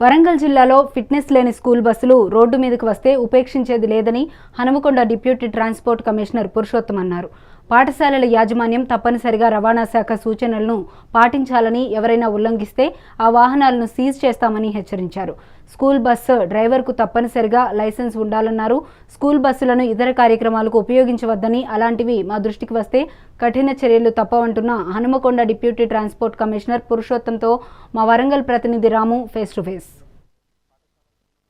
వరంగల్ జిల్లాలో ఫిట్నెస్ లేని స్కూల్ బస్సులు రోడ్డు మీదకు వస్తే ఉపేక్షించేది లేదని Hanumakonda deputy transport commissioner Purushottam అన్నారు. పాఠశాలల యాజమాన్యం తప్పనిసరిగా రవాణా శాఖ సూచనలను పాటించాలని, ఎవరైనా ఉల్లంఘిస్తే ఆ వాహనాలను సీజ్ చేస్తామని హెచ్చరించారు. స్కూల్ బస్సు డ్రైవర్కు తప్పనిసరిగా లైసెన్స్ ఉండాలన్నారు. స్కూల్ బస్సులను ఇతర కార్యక్రమాలకు ఉపయోగించవద్దని, అలాంటివి మా దృష్టికి వస్తే కఠిన చర్యలు తప్పవంటున్న హనుమకొండ డిప్యూటీ ట్రాన్స్పోర్ట్ కమిషనర్ పురుషోత్తంతో మా వరంగల్ ప్రతినిధి రాము ఫేస్ టు ఫేస్.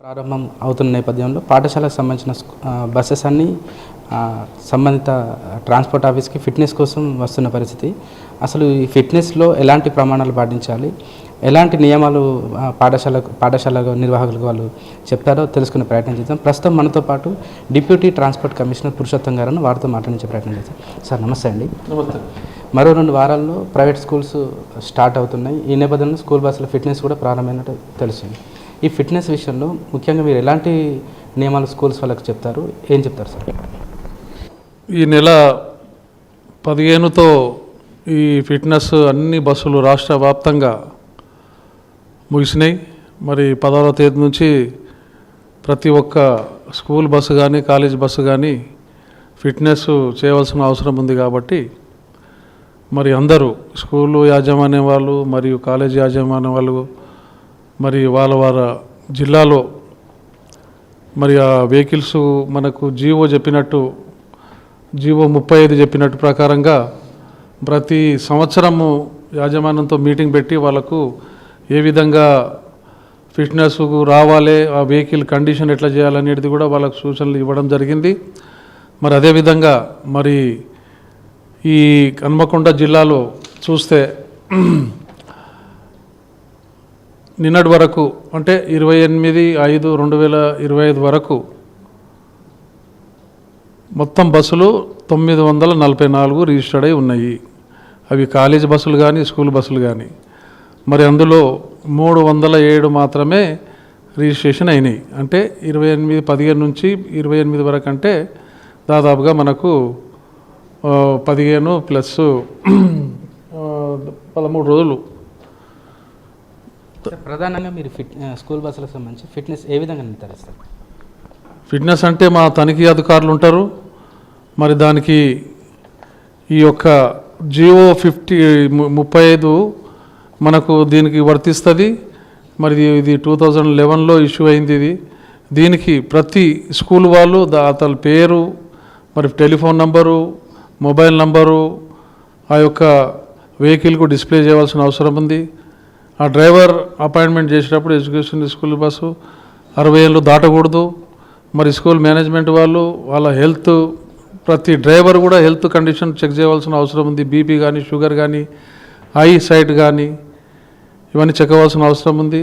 ప్రారంభం అవుతున్న నేపథ్యంలో పాఠశాలకు సంబంధించిన బస్సెస్ అన్నీ సంబంధిత ట్రాన్స్పోర్ట్ ఆఫీస్కి ఫిట్నెస్ కోసం వస్తున్న పరిస్థితి. అసలు ఈ ఫిట్నెస్లో ఎలాంటి ప్రమాణాలు పాటించాలి, ఎలాంటి నియమాలు పాఠశాల నిర్వాహకులకు వాళ్ళు చెప్తారో తెలుసుకునే ప్రయత్నం చేద్దాం. ప్రస్తుతం మనతో పాటు డిప్యూటీ ట్రాన్స్పోర్ట్ కమిషనర్ పురుషోత్తం గారని వారితో మాట్లాడించే ప్రయత్నం చేద్దాం. సార్ నమస్తే అండి. నమస్తే. మరో 2 వారాల్లో ప్రైవేట్ స్కూల్స్ స్టార్ట్ అవుతున్నాయి. ఈ నేపథ్యంలో స్కూల్ బస్సుల ఫిట్నెస్ కూడా ప్రారంభమైనట్టు తెలుస్తుంది. ఈ ఫిట్నెస్ విషయంలో ముఖ్యంగా మీరు ఎలాంటి నియమాలు స్కూల్స్ వాళ్ళకి చెప్తారు, ఏం చెప్తారు సార్? ఈ నెల 15తో ఈ ఫిట్నెస్ అన్ని బస్సులు రాష్ట్ర వ్యాప్తంగా ముగిసినాయి. మరి 10వ తేదీ నుంచి ప్రతి ఒక్క స్కూల్ బస్సు కానీ కాలేజ్ బస్సు కానీ ఫిట్నెస్ చేయవలసిన అవసరం ఉంది. కాబట్టి మరి అందరూ స్కూలు యాజమాన్యం వాళ్ళు మరియు కాలేజ్ యాజమాన్యం వాళ్ళు మరి వాళ్ళ జిల్లాలో మరి ఆ వెహికల్స్ మనకు జీవో 35 చెప్పినట్టు ప్రకారంగా ప్రతి సంవత్సరము యాజమాన్యంతో మీటింగ్ పెట్టి వాళ్ళకు ఏ విధంగా ఫిట్నెస్కు రావాలి, ఆ వెహికల్ కండిషన్ ఎట్లా చేయాలనేది కూడా వాళ్ళకు సూచనలు ఇవ్వడం జరిగింది. మరి అదేవిధంగా మరి ఈ హన్మకొండ జిల్లాలో చూస్తే నిన్నటి వరకు అంటే 28/5/2025 వరకు మొత్తం బస్సులు 944 రిజిస్టర్డ్ అయి ఉన్నాయి. అవి కాలేజ్ బస్సులు కానీ స్కూల్ బస్సులు కానీ. మరి అందులో 307 మాత్రమే రిజిస్ట్రేషన్ అయినాయి. అంటే 15 నుంచి 28 వరకు అంటే దాదాపుగా మనకు 15 ప్లస్ 13 రోజులు. ప్రధానంగా మీరు స్కూల్ బస్సులకు సంబంధించి ఫిట్నెస్ ఏ విధంగా నిర్ధారిస్తారు? ఫిట్నెస్ అంటే మా తనిఖీ అధికారులు ఉంటారు. మరి దానికి ఈ యొక్క జియో 35 మనకు దీనికి వర్తిస్తుంది. మరి ఇది 2011లో ఇష్యూ అయింది. దీనికి ప్రతి స్కూల్ వాళ్ళు అతని పేరు, మరి టెలిఫోన్ నంబరు, మొబైల్ నంబరు ఆ యొక్క వెహికల్కు డిస్ప్లే చేయవలసిన అవసరం ఉంది. ఆ డ్రైవర్ అపాయింట్మెంట్ చేసేటప్పుడు ఎడ్యుకేషన్ స్కూల్ బస్సు 60 ఏళ్ళు దాటకూడదు. మరి స్కూల్ మేనేజ్మెంట్ వాళ్ళు వాళ్ళ హెల్త్, ప్రతి డ్రైవర్ కూడా హెల్త్ కండిషన్ చెక్ చేయవలసిన అవసరం ఉంది. బీపీ కానీ, షుగర్ కానీ, ఐ సైట్ కానీ ఇవన్నీ చెక్ అవ్వాల్సిన అవసరం ఉంది.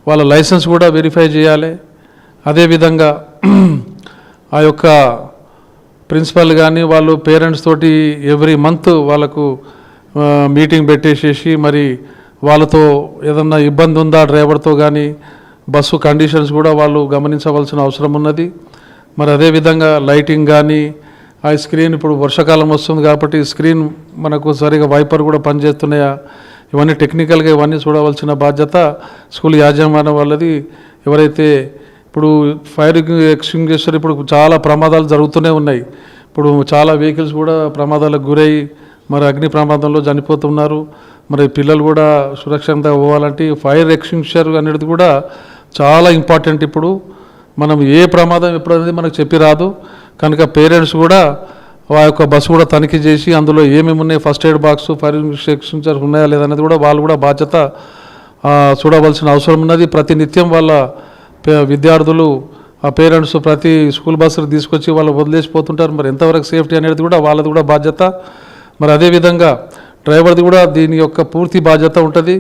వాళ్ళ లైసెన్స్ కూడా వెరిఫై చేయాలి. అదేవిధంగా ఆ యొక్క ప్రిన్సిపల్ కానీ వాళ్ళు పేరెంట్స్ తోటి ఎవ్రీ మంత్ వాళ్ళకు మీటింగ్ పెట్టేసేసి మరి వాళ్ళతో ఏదన్నా ఇబ్బంది ఉందా డ్రైవర్తో కానీ బస్సు కండిషన్స్ కూడా వాళ్ళు గమనించవలసిన అవసరం ఉన్నది. మరి అదేవిధంగా లైటింగ్ కానీ ఆ స్క్రీన్, ఇప్పుడు వర్షాకాలం వస్తుంది కాబట్టి స్క్రీన్ మనకు సరిగా వైపర్ కూడా పనిచేస్తున్నాయా, ఇవన్నీ టెక్నికల్గా ఇవన్నీ చూడవలసిన బాధ్యత స్కూల్ యాజమాన్యం వాళ్ళది. ఎవరైతే ఇప్పుడు ఫైర్ ఎక్స్టింగ్విషర్ ఇప్పుడు చాలా ప్రమాదాలు జరుగుతూనే ఉన్నాయి. ఇప్పుడు చాలా వెహికల్స్ కూడా ప్రమాదాలకు గురై మరి అగ్ని ప్రమాదంలో చనిపోతున్నారు. మరి పిల్లలు కూడా సురక్షితంగా పోవాలంటే ఫైర్ ఎక్స్టింగ్విషర్ అనేది కూడా చాలా ఇంపార్టెంట్. ఇప్పుడు మనం ఏ ప్రమాదం ఎప్పుడు అనేది మనకు చెప్పి రాదు కనుక పేరెంట్స్ కూడా ఆ యొక్క బస్సు కూడా తనిఖీ చేసి అందులో ఏమేమి ఉన్నాయి, first aid box, fire extinguisher ఉన్నాయా లేదనేది కూడా వాళ్ళు కూడా బాధ్యత చూడవలసిన అవసరం ఉన్నది. ప్రతి నిత్యం వాళ్ళ విద్యార్థులు ఆ పేరెంట్స్ ప్రతి స్కూల్ బస్సులు తీసుకొచ్చి వాళ్ళు వదిలేసిపోతుంటారు. మరి ఎంతవరకు సేఫ్టీ అనేది కూడా వాళ్ళది కూడా బాధ్యత. మరి అదేవిధంగా డ్రైవర్ది కూడా దీని యొక్క పూర్తి బాధ్యత ఉంటుంది.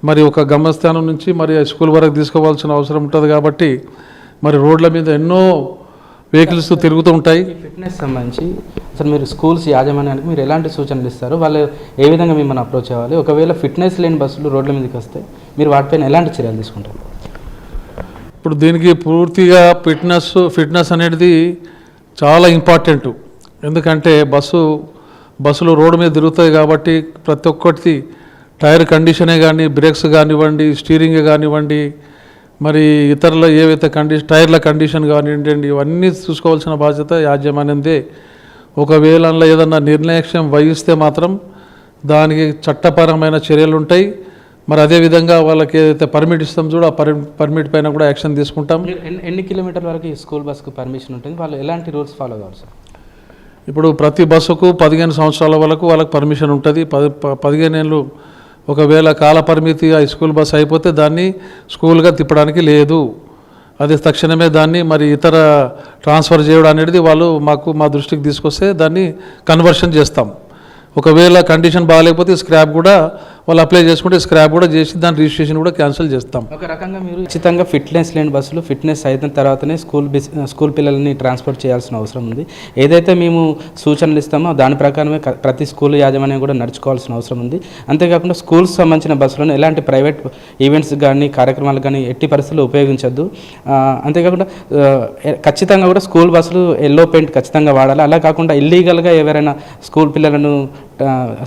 మరి ఒక గమ్యస్థానం నుంచి మరి స్కూల్ వరకు తీసుకోవాల్సిన అవసరం ఉంటుంది. కాబట్టి మరి రోడ్ల మీద ఎన్నో వెహికల్స్ తిరుగుతూ ఉంటాయి. ఫిట్నెస్ సంబంధించి అసలు మీరు స్కూల్స్ యాజమాన్యానికి మీరు ఎలాంటి సూచనలు ఇస్తారు, వాళ్ళు ఏ విధంగా మిమ్మల్ని అప్రోచ్ అవ్వాలి, ఒకవేళ ఫిట్నెస్ లేని బస్సులు రోడ్ల మీదకి వస్తే మీరు వాటిపైన ఎలాంటి చర్యలు తీసుకుంటారు? ఇప్పుడు దీనికి పూర్తిగా ఫిట్నెస్ అనేది చాలా ఇంపార్టెంట్. ఎందుకంటే బస్సులు రోడ్డు మీద తిరుగుతాయి కాబట్టి ప్రతి ఒక్కటి టైర్ కండిషనే కానీ, బ్రేక్స్ కానివ్వండి, స్టీరింగ్ కానివ్వండి, మరి ఇతరుల ఏవైతే టైర్ల కండిషన్ కానివ్వండి ఇవన్నీ చూసుకోవాల్సిన బాధ్యత యాజమాన్యందే. ఒకవేళ అందులో ఏదన్నా నిర్లక్ష్యం వహిస్తే మాత్రం దానికి చట్టపరమైన చర్యలు ఉంటాయి. మరి అదేవిధంగా వాళ్ళకి ఏదైతే పర్మిట్ ఇస్తాం చూడ ఆ పర్మిట్ పైన కూడా యాక్షన్ తీసుకుంటాం. ఎన్ని కిలోమీటర్ల వరకు ఈ స్కూల్ బస్కు పర్మిషన్ ఉంటుంది? వాళ్ళు ఎలాంటి రూల్స్ ఫాలో కావాలి సార్? ఇప్పుడు ప్రతి బస్సుకు 15 సంవత్సరాల వరకు వాళ్ళకి పర్మిషన్ ఉంటుంది. 15 ఏళ్ళు ఒకవేళ కాల పరిమితి ఆ స్కూల్ బస్ అయిపోతే దాన్ని స్కూల్గా తిప్పడానికి లేదు. అది తక్షణమే దాన్ని మరి ఇతర ట్రాన్స్ఫర్ చేయడం అనేది వాళ్ళు మా దృష్టికి తీసుకొస్తే దాన్ని కన్వర్షన్ చేస్తాం. ఒకవేళ కండిషన్ బాగాలేకపోతే స్క్రాప్ కూడా వాళ్ళు అప్లై చేసుకుంటే స్క్రాప్ కూడా చేసి దాని రిజిస్ట్రేషన్ కూడా క్యాన్సిల్ చేస్తాం. ఒక రకంగా మీరు ఖచ్చితంగా ఫిట్నెస్ లేని బస్సులు ఫిట్నెస్ అయిన తర్వాతనే స్కూల్ పిల్లల్ని ట్రాన్స్పోర్ట్ చేయాల్సిన అవసరం ఉంది. ఏదైతే మేము సూచనలు ఇస్తామో దాని ప్రకారమే ప్రతి స్కూల్ యాజమాన్యం కూడా నడుచుకోవాల్సిన అవసరం ఉంది. అంతేకాకుండా స్కూల్స్ సంబంధించిన బస్సులను ఎలాంటి ప్రైవేట్ ఈవెంట్స్ కానీ కార్యక్రమాలు కానీ ఎట్టి పరిస్థితుల్లో ఉపయోగించద్దు. అంతేకాకుండా ఖచ్చితంగా కూడా స్కూల్ బస్సులు ఎల్లో పెయింట్ ఖచ్చితంగా వాడాలి. అలా కాకుండా ఇల్లీగల్గా ఎవరైనా స్కూల్ పిల్లలను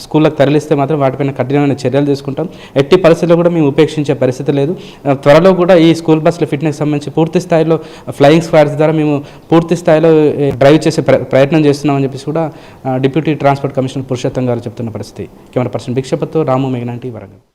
స్కూళ్ళకు తరలిస్తే మాత్రం వాటిపైన కఠినమైన చర్యలు తీసుకుంటాం. ఎట్టి పరిస్థితుల్లో కూడా మేము ఉపేక్షించే పరిస్థితి లేదు. త్వరలో కూడా ఈ స్కూల్ బస్సుల ఫిట్నెస్ సంబంధించి పూర్తి స్థాయిలో ఫ్లయింగ్ స్క్వాడ్స్ ద్వారా మేము పూర్తి స్థాయిలో డ్రైవ్ చేసే ప్రయత్నం చేస్తున్నామని చెప్పేసి కూడా డిప్యూటీ ట్రాన్స్పోర్ట్ కమిషనర్ పురుషోత్తం గారు చెప్తున్న పరిస్థితి. కెమెరా పర్సన్ భిక్షపత్తో రాము మెగనాంటి వరంగల్.